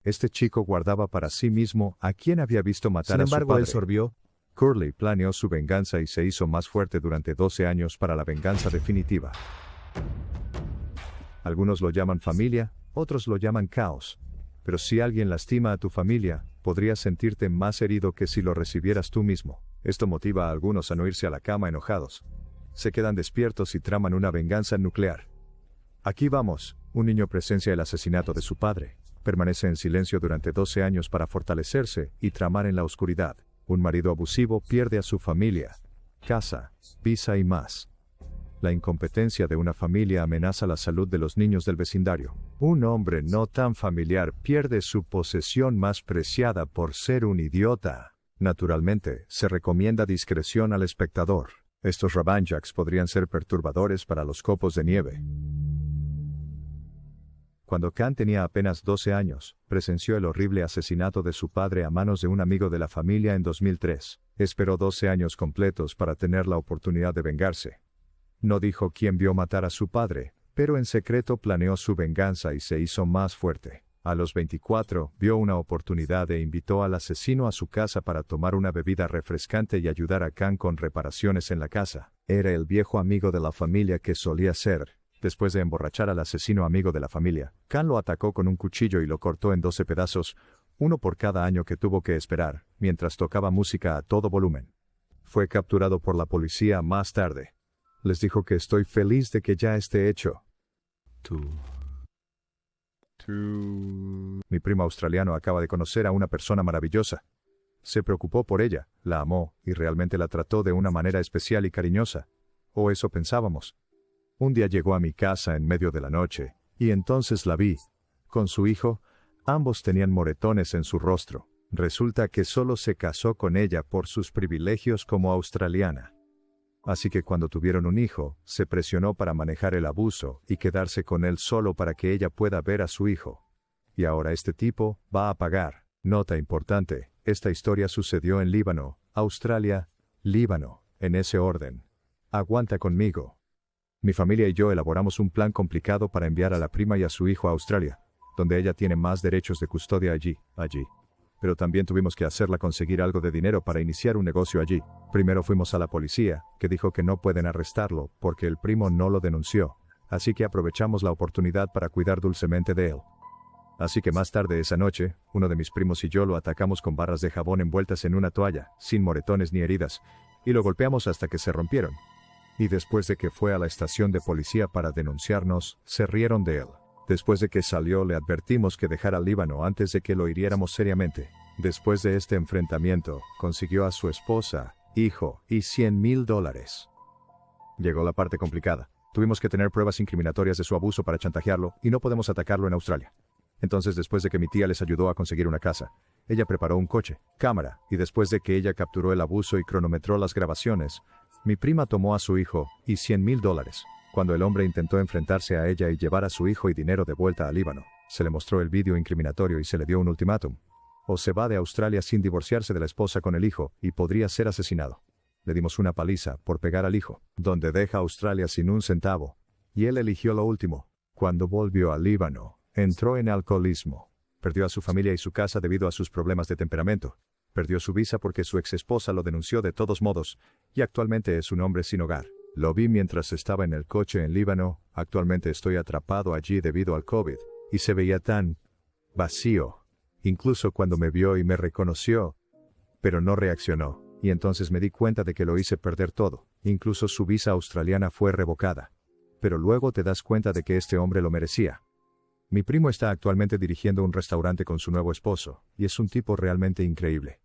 Este chico guardaba para sí mismo a quien había visto matar a su padre. Sin embargo, él sorbió. Curly planeó su venganza y se hizo más fuerte durante 12 años para la venganza definitiva. Algunos lo llaman familia, otros lo llaman caos. Pero si alguien lastima a tu familia, podrías sentirte más herido que si lo recibieras tú mismo. Esto motiva a algunos a no irse a la cama enojados. Se quedan despiertos y traman una venganza nuclear. Aquí vamos, un niño presencia el asesinato de su padre. Permanece en silencio durante 12 años para fortalecerse y tramar en la oscuridad. Un marido abusivo pierde a su familia, casa, visa y más. La incompetencia de una familia amenaza la salud de los niños del vecindario. Un hombre no tan familiar pierde su posesión más preciada por ser un idiota. Naturalmente, se recomienda discreción al espectador. Estos Rabanjaks podrían ser perturbadores para los copos de nieve. Cuando Khan tenía apenas 12 años, presenció el horrible asesinato de su padre a manos de un amigo de la familia en 2003. Esperó 12 años completos para tener la oportunidad de vengarse. No dijo quién vio matar a su padre, pero en secreto planeó su venganza y se hizo más fuerte. A los 24, vio una oportunidad e invitó al asesino a su casa para tomar una bebida refrescante y ayudar a Khan con reparaciones en la casa. Era el viejo amigo de la familia que solía ser. Después de emborrachar al asesino amigo de la familia, Khan lo atacó con un cuchillo y lo cortó en 12 pedazos, uno por cada año que tuvo que esperar, mientras tocaba música a todo volumen. Fue capturado por la policía más tarde. Les dijo que estoy feliz de que ya esté hecho. Mi primo australiano acaba de conocer a una persona maravillosa. Se preocupó por ella, la amó, y realmente la trató de una manera especial y cariñosa. O eso pensábamos. Un día llegó a mi casa en medio de la noche, y entonces la vi. Con su hijo, ambos tenían moretones en su rostro. Resulta que solo se casó con ella por sus privilegios como australiana. Así que cuando tuvieron un hijo, se presionó para manejar el abuso y quedarse con él solo para que ella pueda ver a su hijo. Y ahora este tipo va a pagar. Nota importante, esta historia sucedió en Líbano, Australia, Líbano, en ese orden. Aguanta conmigo. Mi familia y yo elaboramos un plan complicado para enviar a la prima y a su hijo a Australia, donde ella tiene más derechos de custodia allí. Pero también tuvimos que hacerla conseguir algo de dinero para iniciar un negocio allí. Primero fuimos a la policía, que dijo que no pueden arrestarlo, porque el primo no lo denunció. Así que aprovechamos la oportunidad para cuidar dulcemente de él. Así que más tarde esa noche, uno de mis primos y yo lo atacamos con barras de jabón envueltas en una toalla, sin moretones ni heridas, y lo golpeamos hasta que se rompieron. Y después de que fue a la estación de policía para denunciarnos, se rieron de él. Después de que salió le advertimos que dejara Líbano antes de que lo hiriéramos seriamente. Después de este enfrentamiento, consiguió a su esposa, hijo y $100,000. Llegó la parte complicada. Tuvimos que tener pruebas incriminatorias de su abuso para chantajearlo y no podemos atacarlo en Australia. Entonces después de que mi tía les ayudó a conseguir una casa, ella preparó un coche, cámara, y después de que ella capturó el abuso y cronometró las grabaciones, mi prima tomó a su hijo y $100,000. Cuando el hombre intentó enfrentarse a ella y llevar a su hijo y dinero de vuelta a Líbano, se le mostró el vídeo incriminatorio y se le dio un ultimátum. O se va de Australia sin divorciarse de la esposa con el hijo y podría ser asesinado. Le dimos una paliza por pegar al hijo, donde deja a Australia sin un centavo. Y él eligió lo último. Cuando volvió a Líbano, entró en alcoholismo. Perdió a su familia y su casa debido a sus problemas de temperamento. Perdió su visa porque su exesposa lo denunció de todos modos, y actualmente es un hombre sin hogar. Lo vi mientras estaba en el coche en Líbano, actualmente estoy atrapado allí debido al COVID, y se veía tan vacío. Incluso cuando me vio y me reconoció, pero no reaccionó, y entonces me di cuenta de que lo hice perder todo. Incluso su visa australiana fue revocada. Pero luego te das cuenta de que este hombre lo merecía. Mi primo está actualmente dirigiendo un restaurante con su nuevo esposo, y es un tipo realmente increíble.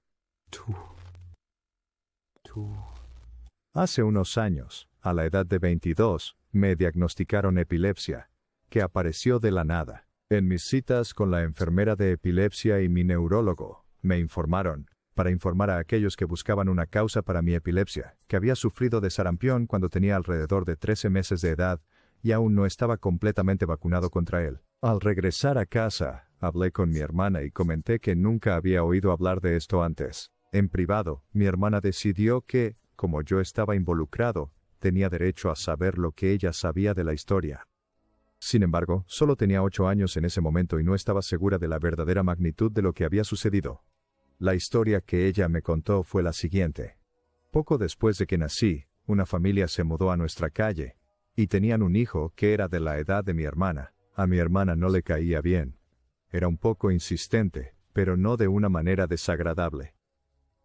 Hace unos años, a la edad de 22, me diagnosticaron epilepsia, que apareció de la nada. En mis citas con la enfermera de epilepsia y mi neurólogo, me informaron, para informar a aquellos que buscaban una causa para mi epilepsia, que había sufrido de sarampión cuando tenía alrededor de 13 meses de edad y aún no estaba completamente vacunado contra él. Al regresar a casa, hablé con mi hermana y comenté que nunca había oído hablar de esto antes. En privado, mi hermana decidió que, como yo estaba involucrado, tenía derecho a saber lo que ella sabía de la historia. Sin embargo, solo tenía 8 años en ese momento y no estaba segura de la verdadera magnitud de lo que había sucedido. La historia que ella me contó fue la siguiente. Poco después de que nací, una familia se mudó a nuestra calle, y tenían un hijo que era de la edad de mi hermana. A mi hermana no le caía bien. Era un poco insistente, pero no de una manera desagradable.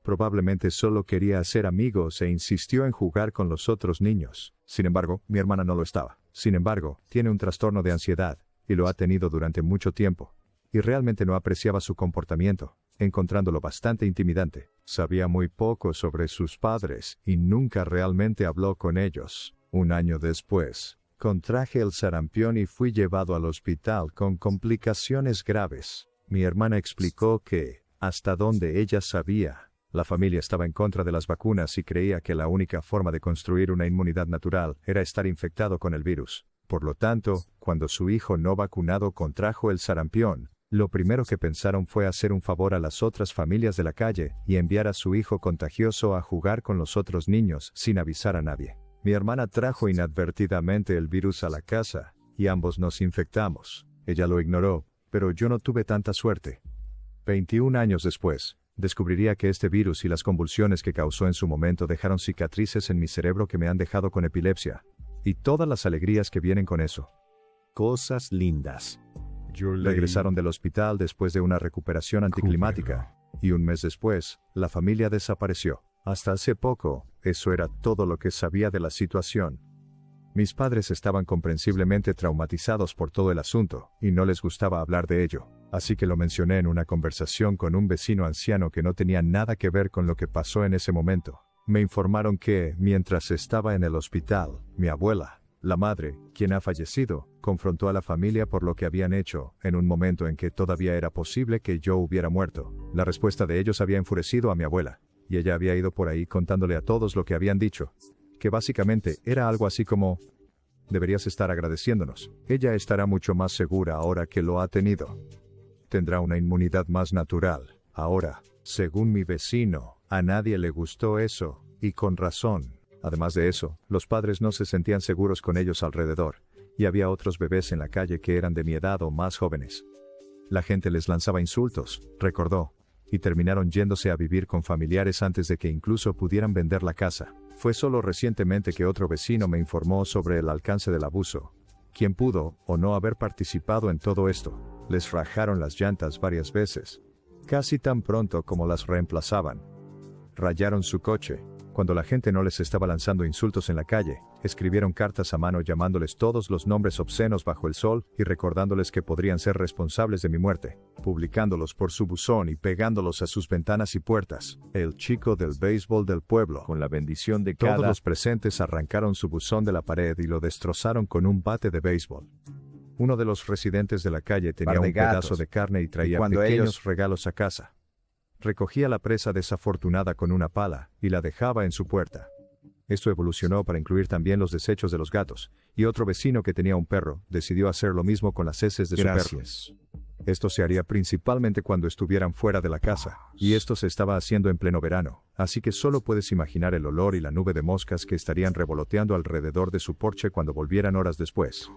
Probablemente solo quería hacer amigos e insistió en jugar con los otros niños. Sin embargo, mi hermana no lo estaba. Sin embargo, tiene un trastorno de ansiedad, y lo ha tenido durante mucho tiempo. Y realmente no apreciaba su comportamiento, encontrándolo bastante intimidante. Sabía muy poco sobre sus padres, y nunca realmente habló con ellos. Un año después, contraje el sarampión y fui llevado al hospital con complicaciones graves. Mi hermana explicó que, hasta donde ella sabía, la familia estaba en contra de las vacunas y creía que la única forma de construir una inmunidad natural era estar infectado con el virus. Por lo tanto, cuando su hijo no vacunado contrajo el sarampión, lo primero que pensaron fue hacer un favor a las otras familias de la calle y enviar a su hijo contagioso a jugar con los otros niños sin avisar a nadie. Mi hermana trajo inadvertidamente el virus a la casa, y ambos nos infectamos. Ella lo ignoró, pero yo no tuve tanta suerte. 21 años después, descubriría que este virus y las convulsiones que causó en su momento dejaron cicatrices en mi cerebro que me han dejado con epilepsia. Y todas las alegrías que vienen con eso. Cosas lindas. Regresaron del hospital después de una recuperación anticlimática, y un mes después, la familia desapareció. Hasta hace poco, eso era todo lo que sabía de la situación. Mis padres estaban comprensiblemente traumatizados por todo el asunto, y no les gustaba hablar de ello. Así que lo mencioné en una conversación con un vecino anciano que no tenía nada que ver con lo que pasó en ese momento. Me informaron que, mientras estaba en el hospital, mi abuela, la madre, quien ha fallecido, confrontó a la familia por lo que habían hecho, en un momento en que todavía era posible que yo hubiera muerto. La respuesta de ellos había enfurecido a mi abuela, y ella había ido por ahí contándole a todos lo que habían dicho, que básicamente era algo así como: deberías estar agradeciéndonos. Ella estará mucho más segura ahora que lo ha tenido. Tendrá una inmunidad más natural. Ahora, según mi vecino, a nadie le gustó eso, y con razón. Además de eso, los padres no se sentían seguros con ellos alrededor, y había otros bebés en la calle que eran de mi edad o más jóvenes. La gente les lanzaba insultos, recordó, y terminaron yéndose a vivir con familiares antes de que incluso pudieran vender la casa. Fue solo recientemente que otro vecino me informó sobre el alcance del abuso. Quien pudo o no haber participado en todo esto. Les rajaron las llantas varias veces, casi tan pronto como las reemplazaban. Rayaron su coche. Cuando la gente no les estaba lanzando insultos en la calle, escribieron cartas a mano llamándoles todos los nombres obscenos bajo el sol y recordándoles que podrían ser responsables de mi muerte, publicándolos por su buzón y pegándolos a sus ventanas y puertas. El chico del béisbol del pueblo, con la bendición de todos los presentes, arrancaron su buzón de la pared y lo destrozaron con un bate de béisbol. Uno de los residentes de la calle tenía un pedazo de carne y traía pequeños regalos a casa. Recogía la presa desafortunada con una pala y la dejaba en su puerta. Esto evolucionó para incluir también los desechos de los gatos, y otro vecino que tenía un perro decidió hacer lo mismo con las heces de su perro. Esto se haría principalmente cuando estuvieran fuera de la casa, y esto se estaba haciendo en pleno verano, así que solo puedes imaginar el olor y la nube de moscas que estarían revoloteando alrededor de su porche cuando volvieran horas después.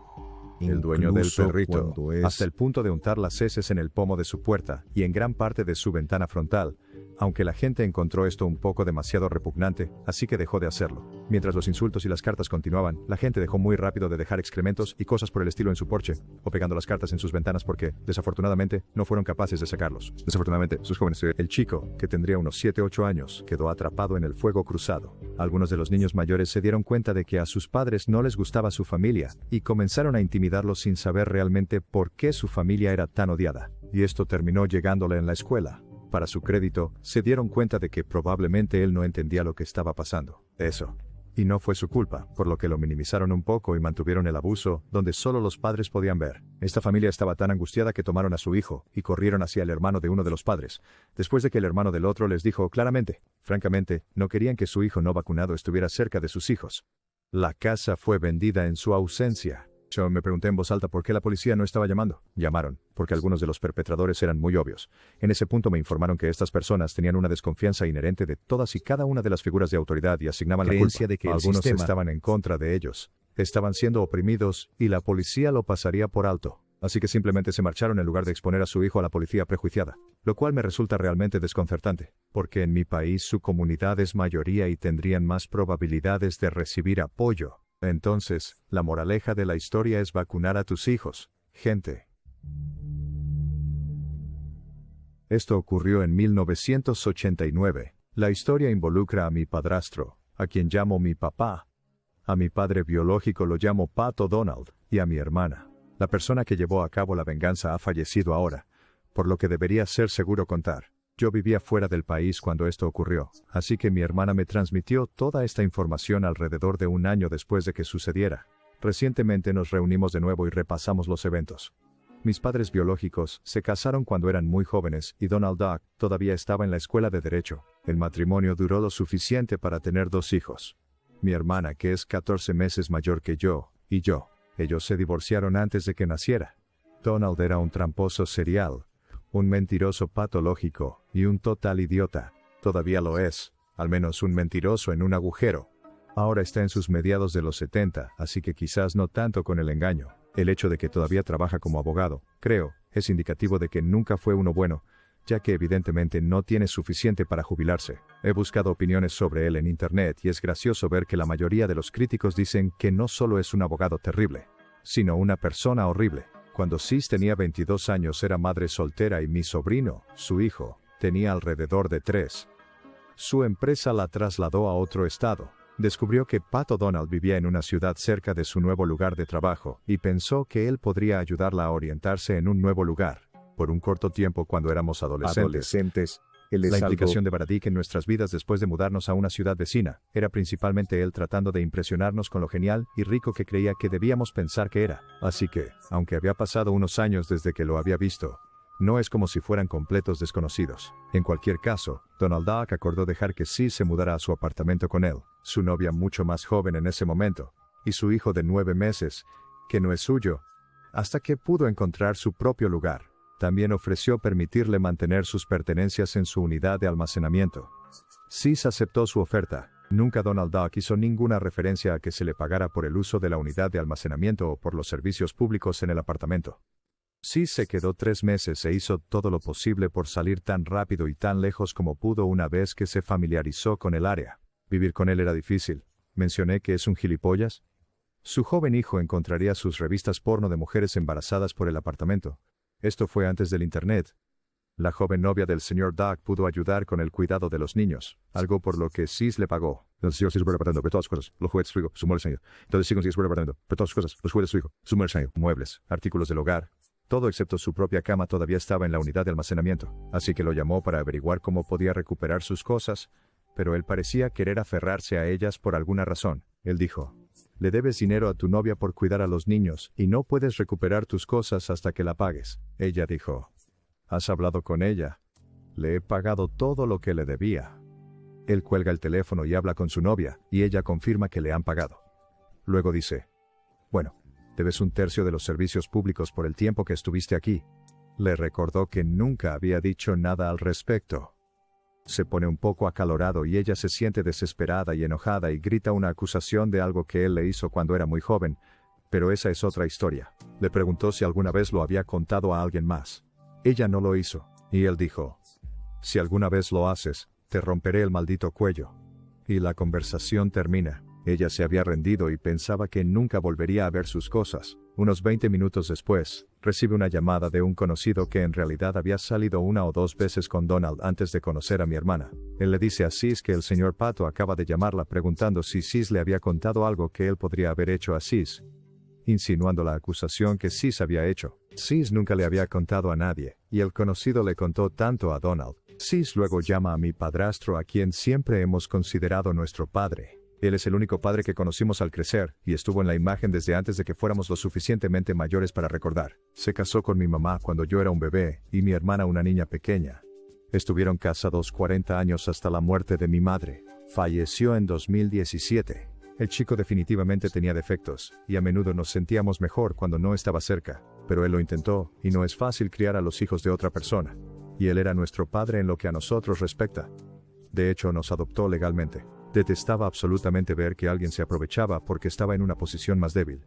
El dueño del perrito, hasta el punto de untar las heces en el pomo de su puerta y en gran parte de su ventana frontal, aunque la gente encontró esto un poco demasiado repugnante, así que dejó de hacerlo. Mientras los insultos y las cartas continuaban, la gente dejó muy rápido de dejar excrementos y cosas por el estilo en su porche, o pegando las cartas en sus ventanas porque, desafortunadamente, no fueron capaces de sacarlos. Desafortunadamente, sus jóvenes... El chico, que tendría unos 7-8 años, quedó atrapado en el fuego cruzado. Algunos de los niños mayores se dieron cuenta de que a sus padres no les gustaba su familia, y comenzaron a intimidarlos sin saber realmente por qué su familia era tan odiada. Y esto terminó llegándole en la escuela. Para su crédito, se dieron cuenta de que probablemente él no entendía lo que estaba pasando. Eso. Y no fue su culpa, por lo que lo minimizaron un poco y mantuvieron el abuso, donde solo los padres podían ver. Esta familia estaba tan angustiada que tomaron a su hijo, y corrieron hacia el hermano de uno de los padres, después de que el hermano del otro les dijo claramente. Francamente, no querían que su hijo no vacunado estuviera cerca de sus hijos. La casa fue vendida en su ausencia. Yo me pregunté en voz alta por qué la policía no estaba llamando. Llamaron, porque algunos de los perpetradores eran muy obvios. En ese punto me informaron que estas personas tenían una desconfianza inherente de todas y cada una de las figuras de autoridad y asignaban la culpa. De que algunos estaban en contra de ellos. Estaban siendo oprimidos y la policía lo pasaría por alto. Así que simplemente se marcharon en lugar de exponer a su hijo a la policía prejuiciada. Lo cual me resulta realmente desconcertante, porque en mi país su comunidad es mayoría y tendrían más probabilidades de recibir apoyo. Entonces, la moraleja de la historia es vacunar a tus hijos, gente. Esto ocurrió en 1989. La historia involucra a mi padrastro, a quien llamo mi papá. A mi padre biológico lo llamo Pat O'Donnell, y a mi hermana. La persona que llevó a cabo la venganza ha fallecido ahora, por lo que debería ser seguro contar. Yo vivía fuera del país cuando esto ocurrió, así que mi hermana me transmitió toda esta información alrededor de un año después de que sucediera. Recientemente nos reunimos de nuevo y repasamos los eventos. Mis padres biológicos se casaron cuando eran muy jóvenes y Donald Duck todavía estaba en la escuela de Derecho. El matrimonio duró lo suficiente para tener 2 hijos. Mi hermana, que es 14 meses mayor que yo, y yo. Ellos se divorciaron antes de que naciera. Donald era un tramposo serial, un mentiroso patológico y un total idiota. Todavía lo es, al menos un mentiroso en un agujero. Ahora está en sus mediados de los 70, así que quizás no tanto con el engaño. El hecho de que todavía trabaja como abogado, creo, es indicativo de que nunca fue uno bueno, ya que evidentemente no tiene suficiente para jubilarse. He buscado opiniones sobre él en internet y es gracioso ver que la mayoría de los críticos dicen que no solo es un abogado terrible, sino una persona horrible. Cuando Sis tenía 22 años era madre soltera y mi sobrino, su hijo, tenía alrededor de 3. Su empresa la trasladó a otro estado. Descubrió que Pat O'Donnell vivía en una ciudad cerca de su nuevo lugar de trabajo, y pensó que él podría ayudarla a orientarse en un nuevo lugar. Por un corto tiempo cuando éramos adolescentes, la implicación de Baradik en nuestras vidas después de mudarnos a una ciudad vecina, era principalmente él tratando de impresionarnos con lo genial y rico que creía que debíamos pensar que era. Así que, aunque había pasado unos años desde que lo había visto, no es como si fueran completos desconocidos. En cualquier caso, Donald Duck acordó dejar que Sis se mudara a su apartamento con él, su novia mucho más joven en ese momento, y su hijo de 9 meses, que no es suyo, hasta que pudo encontrar su propio lugar. También ofreció permitirle mantener sus pertenencias en su unidad de almacenamiento. Sis aceptó su oferta. Nunca Donald Duck hizo ninguna referencia a que se le pagara por el uso de la unidad de almacenamiento o por los servicios públicos en el apartamento. Sis se quedó 3 meses e hizo todo lo posible por salir tan rápido y tan lejos como pudo una vez que se familiarizó con el área. Vivir con él era difícil. ¿Mencioné que es un gilipollas? Su joven hijo encontraría sus revistas porno de mujeres embarazadas por el apartamento. Esto fue antes del internet. La joven novia del señor Duck pudo ayudar con el cuidado de los niños, algo por lo que Sis le pagó. Entonces sigue su apartamento, pero todas las cosas, los juguetes de su hijo, su muebles, entonces sigue su apartamento, pero todas las cosas, los juguetes de su hijo, su muebles, muebles, artículos del hogar. Todo excepto su propia cama todavía estaba en la unidad de almacenamiento, así que lo llamó para averiguar cómo podía recuperar sus cosas, pero él parecía querer aferrarse a ellas por alguna razón. Él dijo: le debes dinero a tu novia por cuidar a los niños, y no puedes recuperar tus cosas hasta que la pagues. Ella dijo: ¿has hablado con ella? Le he pagado todo lo que le debía. Él cuelga el teléfono y habla con su novia, y ella confirma que le han pagado. Luego dice: bueno, debes 1/3 de los servicios públicos por el tiempo que estuviste aquí. Le recordó que nunca había dicho nada al respecto. Se pone un poco acalorado y ella se siente desesperada y enojada y grita una acusación de algo que él le hizo cuando era muy joven, pero esa es otra historia. Le preguntó si alguna vez lo había contado a alguien más. Ella no lo hizo, y él dijo: si alguna vez lo haces, te romperé el maldito cuello. Y la conversación termina. Ella se había rendido y pensaba que nunca volvería a ver sus cosas. Unos 20 minutos después, recibe una llamada de un conocido que en realidad había salido 1 o 2 veces con Donald antes de conocer a mi hermana. Él le dice a Sis que el señor Pato acaba de llamarla preguntando si Sis le había contado algo que él podría haber hecho a Sis, insinuando la acusación que Sis había hecho. Sis nunca le había contado a nadie, y el conocido le contó tanto a Donald. Sis luego llama a mi padrastro, a quien siempre hemos considerado nuestro padre. Él es el único padre que conocimos al crecer, y estuvo en la imagen desde antes de que fuéramos lo suficientemente mayores para recordar. Se casó con mi mamá cuando yo era un bebé, y mi hermana una niña pequeña. Estuvieron casados 40 años hasta la muerte de mi madre. Falleció en 2017. El chico definitivamente tenía defectos, y a menudo nos sentíamos mejor cuando no estaba cerca, pero él lo intentó, y no es fácil criar a los hijos de otra persona. Y él era nuestro padre en lo que a nosotros respecta. De hecho, nos adoptó legalmente. Detestaba absolutamente ver que alguien se aprovechaba porque estaba en una posición más débil.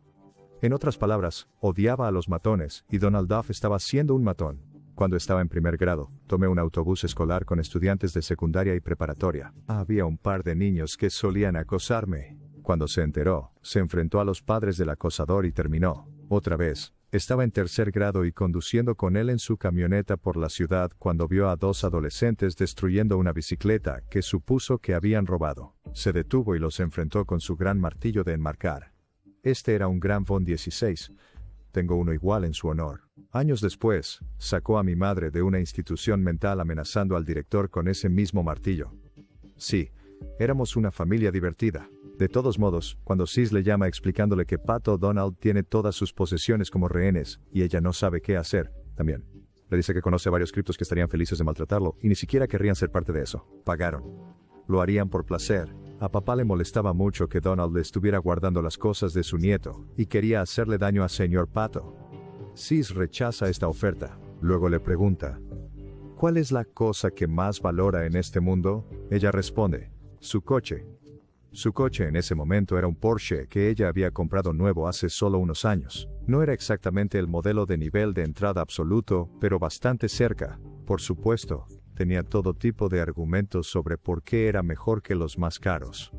En otras palabras, odiaba a los matones, y Donald Duff estaba siendo un matón. Cuando estaba en primer grado, tomé un autobús escolar con estudiantes de secundaria y preparatoria. Había un par de niños que solían acosarme. Cuando se enteró, se enfrentó a los padres del acosador y terminó. Otra vez, estaba en tercer grado y conduciendo con él en su camioneta por la ciudad cuando vio a dos adolescentes destruyendo una bicicleta que supuso que habían robado. Se detuvo y los enfrentó con su gran martillo de enmarcar. Este era un gran Von 16. Tengo uno igual en su honor. Años después, sacó a mi madre de una institución mental amenazando al director con ese mismo martillo. Sí, éramos una familia divertida. De todos modos, cuando Sis le llama explicándole que Pato Donald tiene todas sus posesiones como rehenes, y ella no sabe qué hacer, también. Le dice que conoce a varios criptos que estarían felices de maltratarlo, y ni siquiera querrían ser parte de eso. Pagaron. Lo harían por placer. A papá le molestaba mucho que Donald le estuviera guardando las cosas de su nieto, y quería hacerle daño a señor Pato. Sis rechaza esta oferta. Luego le pregunta, ¿cuál es la cosa que más valora en este mundo? Ella responde, su coche. Su coche en ese momento era un Porsche que ella había comprado nuevo hace solo unos años. No era exactamente el modelo de nivel de entrada absoluto, pero bastante cerca. Por supuesto, tenía todo tipo de argumentos sobre por qué era mejor que los más caros.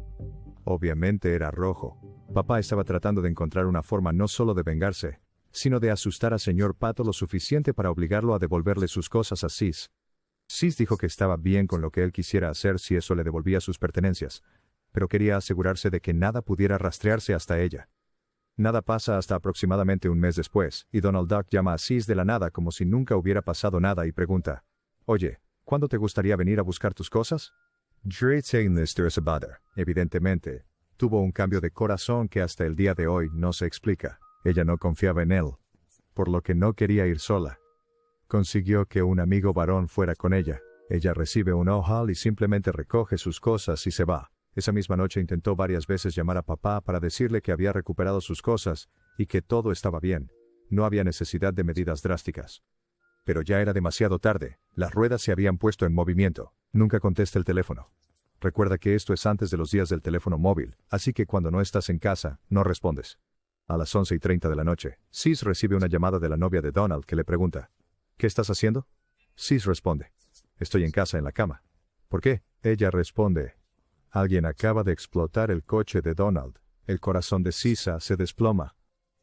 Obviamente era rojo. Papá estaba tratando de encontrar una forma no solo de vengarse, sino de asustar a señor Pato lo suficiente para obligarlo a devolverle sus cosas a Sis. Sis dijo que estaba bien con lo que él quisiera hacer si eso le devolvía sus pertenencias, pero quería asegurarse de que nada pudiera rastrearse hasta ella. Nada pasa hasta aproximadamente un mes después, y Donald Duck llama a Sis de la nada como si nunca hubiera pasado nada y pregunta, «Oye, ¿cuándo te gustaría venir a buscar tus cosas?» Evidentemente, tuvo un cambio de corazón que hasta el día de hoy no se explica. Ella no confiaba en él, por lo que no quería ir sola. Consiguió que un amigo varón fuera con ella. Ella recibe un ojal y simplemente recoge sus cosas y se va. Esa misma noche intentó varias veces llamar a papá para decirle que había recuperado sus cosas y que todo estaba bien. No había necesidad de medidas drásticas. Pero ya era demasiado tarde. Las ruedas se habían puesto en movimiento. Nunca contesta el teléfono. Recuerda que esto es antes de los días del teléfono móvil, así que cuando no estás en casa, no respondes. A las 11:30 de la noche, Sis recibe una llamada de la novia de Donald que le pregunta, ¿qué estás haciendo? Sis responde, estoy en casa en la cama. ¿Por qué? Ella responde, alguien acaba de explotar el coche de Donald. El corazón de Sisa se desploma.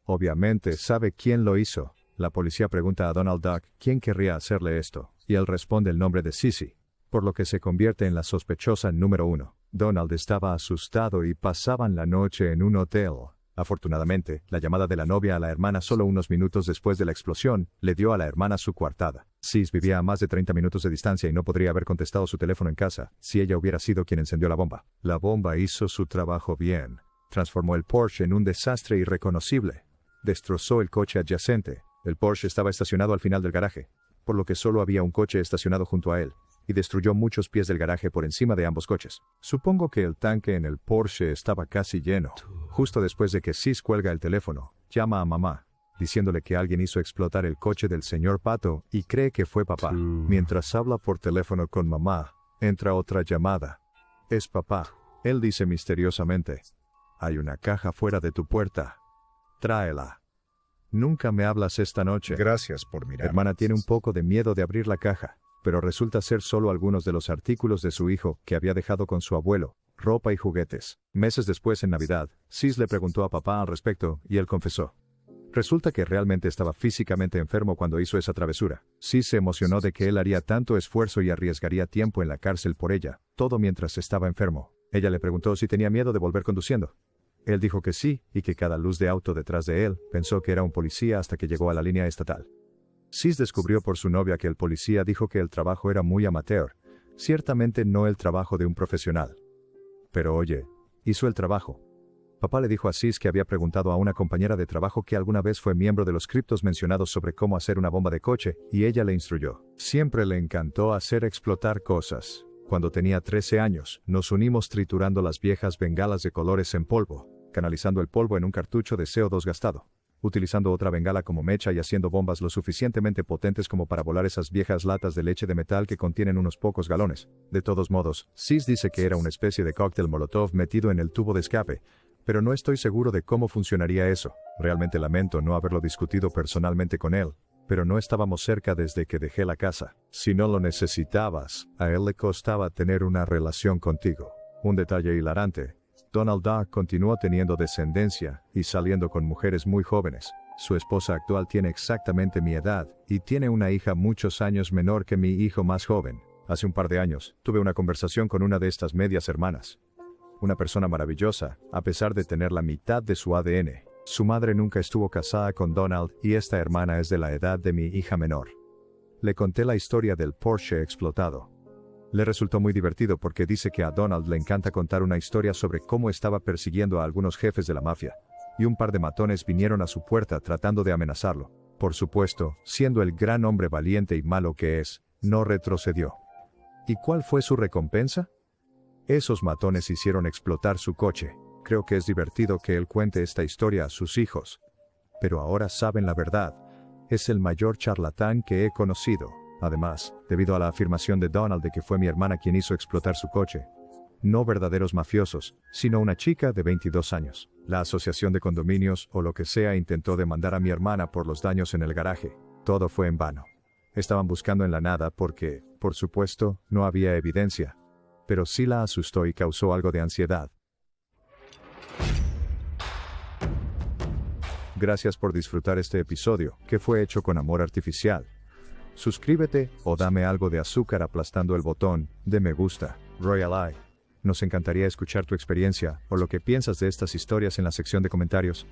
Obviamente sabe quién lo hizo. La policía pregunta a Donald Duck quién querría hacerle esto, y él responde el nombre de Sissy, por lo que se convierte en la sospechosa número 1. Donald estaba asustado y pasaban la noche en un hotel. Afortunadamente, la llamada de la novia a la hermana solo unos minutos después de la explosión le dio a la hermana su coartada. Sis vivía a más de 30 minutos de distancia y no podría haber contestado su teléfono en casa si ella hubiera sido quien encendió la bomba. La bomba hizo su trabajo bien. Transformó el Porsche en un desastre irreconocible. Destrozó el coche adyacente. El Porsche estaba estacionado al final del garaje, por lo que solo había un coche estacionado junto a él, y destruyó muchos pies del garaje por encima de ambos coches. Supongo que el tanque en el Porsche estaba casi lleno. Justo después de que Sis cuelga el teléfono, llama a mamá, diciéndole que alguien hizo explotar el coche del señor Pato y cree que fue papá. Mientras habla por teléfono con mamá, entra otra llamada. Es papá. Él dice misteriosamente, hay una caja fuera de tu puerta. Tráela. Nunca me hablas esta noche. Gracias por mirar. Hermana tiene un poco de miedo de abrir la caja, pero resulta ser solo algunos de los artículos de su hijo que había dejado con su abuelo, ropa y juguetes. Meses después, en Navidad, Sis le preguntó a papá al respecto, y él confesó. Resulta que realmente estaba físicamente enfermo cuando hizo esa travesura. Sis se emocionó de que él haría tanto esfuerzo y arriesgaría tiempo en la cárcel por ella, todo mientras estaba enfermo. Ella le preguntó si tenía miedo de volver conduciendo. Él dijo que sí, y que cada luz de auto detrás de él pensó que era un policía hasta que llegó a la línea estatal. Sis descubrió por su novia que el policía dijo que el trabajo era muy amateur, ciertamente no el trabajo de un profesional. Pero oye, hizo el trabajo. Papá le dijo a Sis que había preguntado a una compañera de trabajo que alguna vez fue miembro de los criptos mencionados sobre cómo hacer una bomba de coche, y ella le instruyó. Siempre le encantó hacer explotar cosas. Cuando tenía 13 años, nos unimos triturando las viejas bengalas de colores en polvo, canalizando el polvo en un cartucho de CO2 gastado. utilizando otra bengala como mecha y haciendo bombas lo suficientemente potentes como para volar esas viejas latas de leche de metal que contienen unos pocos galones. De todos modos, Sis dice que era una especie de cóctel Molotov metido en el tubo de escape, pero no estoy seguro de cómo funcionaría eso. Realmente lamento no haberlo discutido personalmente con él, pero no estábamos cerca desde que dejé la casa. Si no lo necesitabas, a él le costaba tener una relación contigo. Un detalle hilarante. Donald Duck continuó teniendo descendencia y saliendo con mujeres muy jóvenes. Su esposa actual tiene exactamente mi edad y tiene una hija muchos años menor que mi hijo más joven. Hace un par de años, tuve una conversación con una de estas medias hermanas. Una persona maravillosa, a pesar de tener la mitad de su ADN. Su madre nunca estuvo casada con Donald y esta hermana es de la edad de mi hija menor. Le conté la historia del Porsche explotado. Le resultó muy divertido porque dice que a Donald le encanta contar una historia sobre cómo estaba persiguiendo a algunos jefes de la mafia, y un par de matones vinieron a su puerta tratando de amenazarlo. Por supuesto, siendo el gran hombre valiente y malo que es, no retrocedió. ¿Y cuál fue su recompensa? Esos matones hicieron explotar su coche. Creo que es divertido que él cuente esta historia a sus hijos. Pero ahora saben la verdad. Es el mayor charlatán que he conocido. Además, debido a la afirmación de Donald de que fue mi hermana quien hizo explotar su coche. No verdaderos mafiosos, sino una chica de 22 años. La asociación de condominios o lo que sea intentó demandar a mi hermana por los daños en el garaje. Todo fue en vano. Estaban buscando en la nada porque, por supuesto, no había evidencia. Pero sí la asustó y causó algo de ansiedad. Gracias por disfrutar este episodio, que fue hecho con amor artificial. Suscríbete o dame algo de azúcar aplastando el botón de me gusta. Royal Eye. Nos encantaría escuchar tu experiencia o lo que piensas de estas historias en la sección de comentarios.